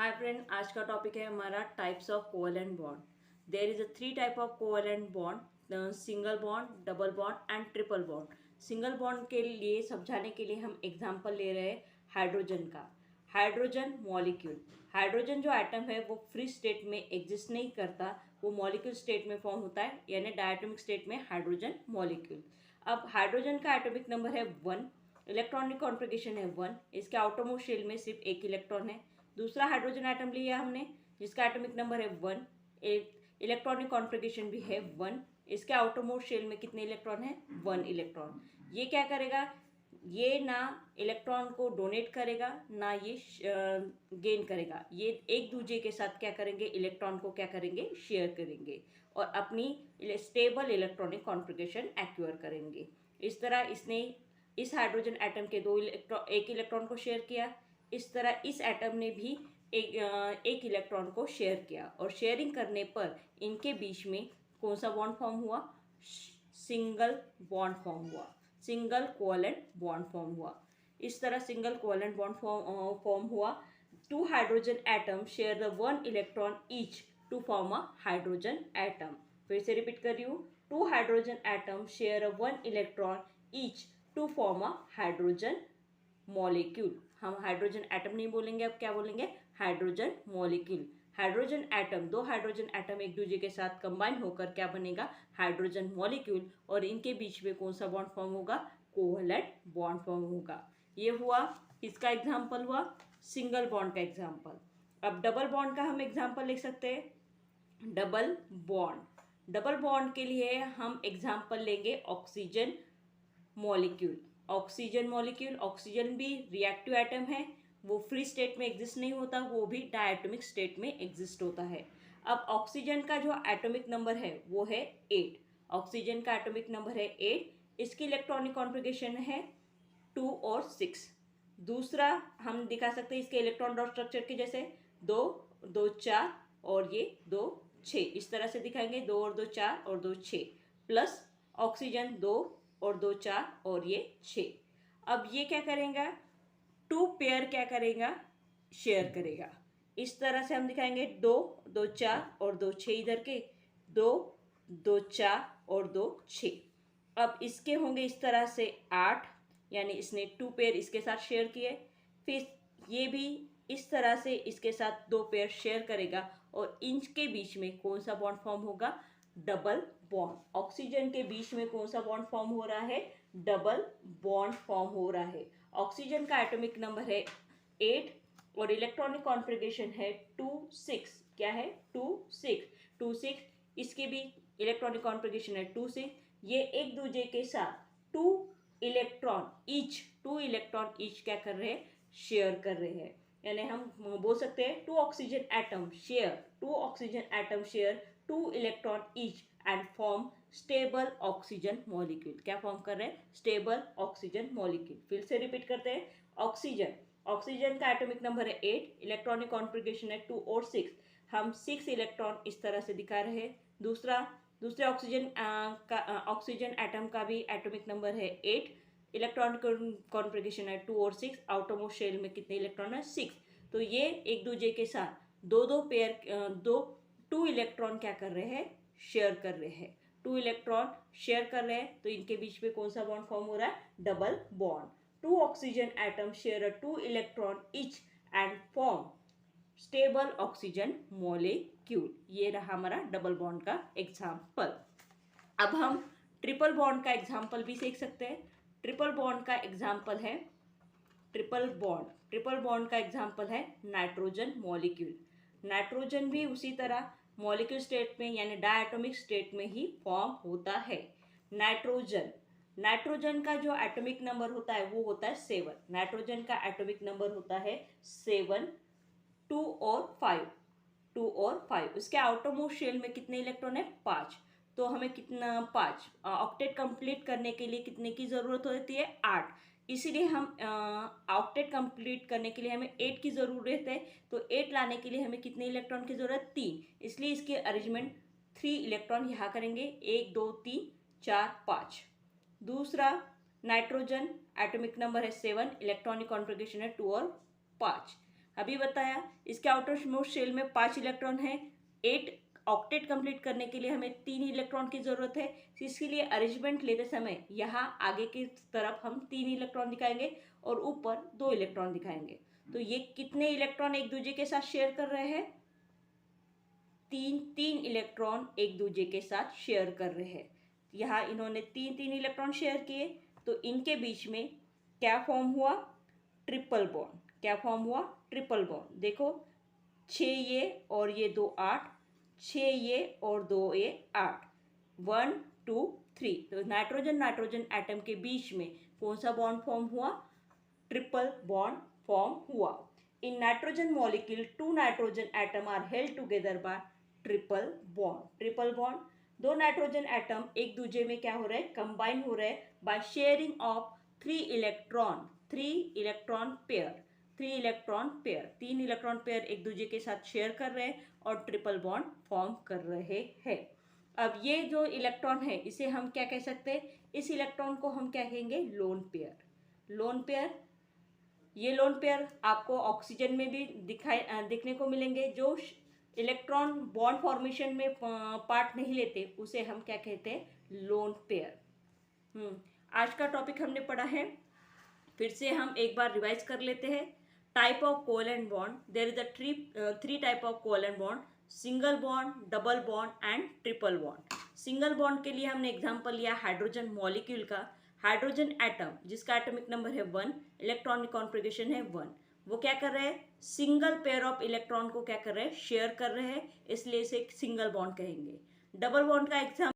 Hi friend, आज का topic है हमारा types of covalent bond. There is a three type of covalent bond, single bond, double bond and triple bond. Single bond के लिए समझाने के लिए हम एग्जांपल ले रहे हैं हाइड्रोजन का। हाइड्रोजन मॉलिक्यूल, हाइड्रोजन जो एटम है वो फ्री स्टेट में एग्जिस्ट नहीं करता, वो मॉलिक्यूल स्टेट में फॉर्म होता है, यानी डायटोमिक स्टेट में हाइड्रोजन मॉलिक्यूल। अब हाइड्रोजन का एटॉमिक नंबर है 1, इलेक्ट्रॉनिक कॉन्फ़िगरेशन है 1, इसके आउटरमोस्ट शेल में सिर्फ एक इलेक्ट्रॉन है। दूसरा हाइड्रोजन एटम लिया हमने जिसका एटॉमिक नंबर है 1, इलेक्ट्रॉनिक कॉन्फ़िगरेशन भी है 1, इसके आउटरमोस्ट शेल में कितने इलेक्ट्रॉन है? 1 इलेक्ट्रॉन। ये क्या करेगा? ये ना इलेक्ट्रॉन को डोनेट करेगा ना ये गेन करेगा। ये एक दूसरे के साथ क्या करेंगे? इलेक्ट्रॉन को क्या करेंगे? शेयर करेंगे और अपनी स्टेबल इलेक्ट्रॉनिक कॉन्फ़िगरेशन एक्वायर करेंगे। इस तरह इसने इस हाइड्रोजन एटम के एक इलेक्ट्रॉन को शेयर किया। इस तरह इस एटम ने भी एक इलेक्ट्रॉन को शेयर किया और शेयरिंग करने पर इनके बीच में कौन सा बॉन्ड फॉर्म हुआ? सिंगल बॉन्ड फॉर्म हुआ, सिंगल कोवेलेंट बॉन्ड फॉर्म हुआ। इस तरह सिंगल कोवेलेंट बॉन्ड फॉर्म हुआ। Two hydrogen atom share the 1 electron each to form a hydrogen atom. फिर से रिपीट कर रही हूँ, two hydrogen atom share a 1 electron each to form a hydrogen molecule. हम हाइड्रोजन एटम नहीं बोलेंगे, अब क्या बोलेंगे? Hydrogen molecule. हाइड्रोजन एटम, दो हाइड्रोजन एटम एक दूसरे के साथ कंबाइन होकर क्या बनेगा? Hydrogen molecule. और इनके बीच में कौन सा बॉन्ड फॉर्म होगा? कोवेलेंट बॉन्ड फॉर्म होगा। ये हुआ, इसका एग्जाम्पल हुआ सिंगल बॉन्ड का एग्जाम्पल। अब डबल बॉन्ड का हम एग्जाम्पल लिख सकते हैं। डबल बॉन्ड, डबल बॉन्ड के लिए हम एग्जाम्पल लेंगे oxygen molecule. Oxygen molecule, oxygen भी रिएक्टिव एटम है, वो फ्री स्टेट में एग्जिस्ट नहीं होता, वो भी डायटोमिक स्टेट में एग्जिस्ट होता है। अब ऑक्सीजन का जो एटॉमिक नंबर है वो है 8। ऑक्सीजन का एटॉमिक नंबर है 8, इसकी इलेक्ट्रॉनिक कॉन्फ़िगरेशन है 2 और 6। दूसरा हम दिखा सकते हैं इसके इलेक्ट्रॉन डॉट स्ट्रक्चर के जैसे 2 2 4 और ये 2 6, इस तरह से दिखाएंगे 2 और 2 4 और 2 6, प्लस ऑक्सीजन 2 और 2 4 और ये 6। अब ये क्या करेगा? 2 पेयर क्या करेगा? शेयर करेगा। इस तरह से हम दिखाएंगे 2 2 4 और 2 6 इधर के, 2 2 4 और 2 6। अब इसके होंगे इस तरह से 8, यानी इसने 2 पेयर इसके साथ शेयर किए। फिर ये भी इस तरह से इसके साथ 2 पेयर शेयर करेगा और इनके बीच में कौन सा बॉन्ड फॉर्म होगा? Double bond. ऑक्सीजन के बीच में कौन सा बॉन्ड फॉर्म हो रहा है? डबल बॉन्ड फॉर्म हो रहा है। ऑक्सीजन का एटॉमिक नंबर है 8 और इलेक्ट्रॉनिक कॉन्फ़िगरेशन है 2 6। क्या है? 2 6 2 6, इसके भी इलेक्ट्रॉनिक कॉन्फ़िगरेशन है 2 6। ये एक दूसरे के साथ 2 इलेक्ट्रॉन ईच क्या कर रहे हैं? शेयर कर रहे हैं। यानी हम बोल सकते हैं 2 oxygen atom share 2 electron each and form stable oxygen molecule. क्या फॉर्म कर रहे हैं? Stable oxygen molecule. फिर से रिपीट करते हैं, ऑक्सीजन, ऑक्सीजन का एटॉमिक नंबर है 8, इलेक्ट्रॉनिक कॉन्फ़िगरेशन है 2 और 6। हम 6 इलेक्ट्रॉन इस तरह से दिखा रहे हैं। दूसरे ऑक्सीजन एटम का भी एटॉमिक नंबर है 8, इलेक्ट्रॉनिक कॉन्फ़िगरेशन है 2 और 6, आउटरमोस्ट शेल में कितने इलेक्ट्रॉन है? 6। तो ये एक दूसरे के साथ दो पेयर 2 इलेक्ट्रॉन क्या कर रहे हैं? शेयर कर रहे हैं। 2 इलेक्ट्रॉन शेयर कर रहे हैं तो इनके बीच में कौन सा बॉन्ड फॉर्म हो रहा है? Double bond. 2 oxygen atom share 2 electron each and form stable oxygen molecule. ये रहा हमारा डबल बॉन्ड का एग्जाम्पल। अब हम ट्रिपल बॉन्ड का एग्जाम्पल भी सीख सकते हैं। ट्रिपल बॉन्ड का एग्जाम्पल है ट्रिपल बॉन्ड का एग्जाम्पल है नाइट्रोजन मॉलिक्यूल। नाइट्रोजन भी उसी तरह मॉलिक्यूल स्टेट में यानी डायटोमिक स्टेट में ही फॉर्म होता है। नाइट्रोजन का जो एटॉमिक नंबर होता है वो होता है 7। नाइट्रोजन का एटॉमिक नंबर होता है 7, 2 और 5। उसके आउटर मोस्ट शेल में कितने इलेक्ट्रॉन है? 5। तो हमें कितना? 5 ऑक्टेट कंप्लीट करने के लिए कितने की ज़रूरत होती है? 8। इसीलिए हम ऑक्टेट कंप्लीट करने के लिए हमें 8 की ज़रूरत है। तो 8 लाने के लिए हमें कितने इलेक्ट्रॉन की ज़रूरत? 3। इसलिए इसके अरेंजमेंट 3 इलेक्ट्रॉन यहाँ करेंगे, 1 2 3 4 5। दूसरा नाइट्रोजन एटॉमिक नंबर है 7, इलेक्ट्रॉनिक कॉन्फ़िगरेशन है 2 और 5। अभी बताया। इसके आउटर मोस्ट शेल में 5 इलेक्ट्रॉन है। 8 ऑक्टेट कंप्लीट करने के लिए हमें 3 इलेक्ट्रॉन की जरूरत है। इसके लिए अरेंजमेंट लेते समय यहाँ आगे की तरफ हम 3 इलेक्ट्रॉन दिखाएंगे और ऊपर 2 इलेक्ट्रॉन दिखाएंगे। तो ये कितने इलेक्ट्रॉन एक दूसरे के साथ शेयर कर रहे हैं? 3 इलेक्ट्रॉन एक दूसरे के साथ शेयर कर रहे हैं। यहाँ इन्होंने 3 इलेक्ट्रॉन शेयर किए, तो इनके बीच में क्या फॉर्म हुआ? Triple bond. क्या फॉर्म हुआ? Triple bond. देखो 6 ये और ये 2 8, 6 ये और 2 ये 8, 1 2 3। तो नाइट्रोजन एटम के बीच में कौन सा बॉन्ड फॉर्म हुआ? ट्रिपल बॉन्ड फॉर्म हुआ। In nitrogen molecule 2 nitrogen atom are held together by triple bond. Triple bond, 2 nitrogen atom एक दूसरे में क्या हो रहे हैं? कंबाइन हो रहे हैं by sharing of 3 electron pair. 3 electron pair एक दूसरे के साथ शेयर कर रहे हैं और ट्रिपल बॉन्ड फॉर्म कर रहे हैं। अब ये जो इलेक्ट्रॉन है इसे हम क्या कह सकते हैं? इस इलेक्ट्रॉन को हम क्या कहेंगे? Lone pair. ये लोन पेयर आपको ऑक्सीजन में भी दिखने को मिलेंगे। जो इलेक्ट्रॉन बॉन्ड फॉर्मेशन में पार्ट नहीं लेते उसे हम क्या कहते हैं? Lone pair. आज का टॉपिक हमने पढ़ा है, फिर से हम एक बार रिवाइज कर लेते हैं। Type of covalent bond, there is a three type of covalent bond: single bond, double bond and triple bond. Single bond के लिए हमने एग्जांपल लिया हाइड्रोजन मॉलिक्यूल का। हाइड्रोजन एटम जिसका एटॉमिक नंबर है 1, इलेक्ट्रॉनिक कॉन्फ़िगरेशन है 1, वो क्या कर रहे हैं? सिंगल पेयर ऑफ इलेक्ट्रॉन को क्या कर रहे हैं? शेयर कर रहे हैं, इसलिए इसे सिंगल बॉन्ड कहेंगे। डबल बॉन्ड का एग्जाम्पल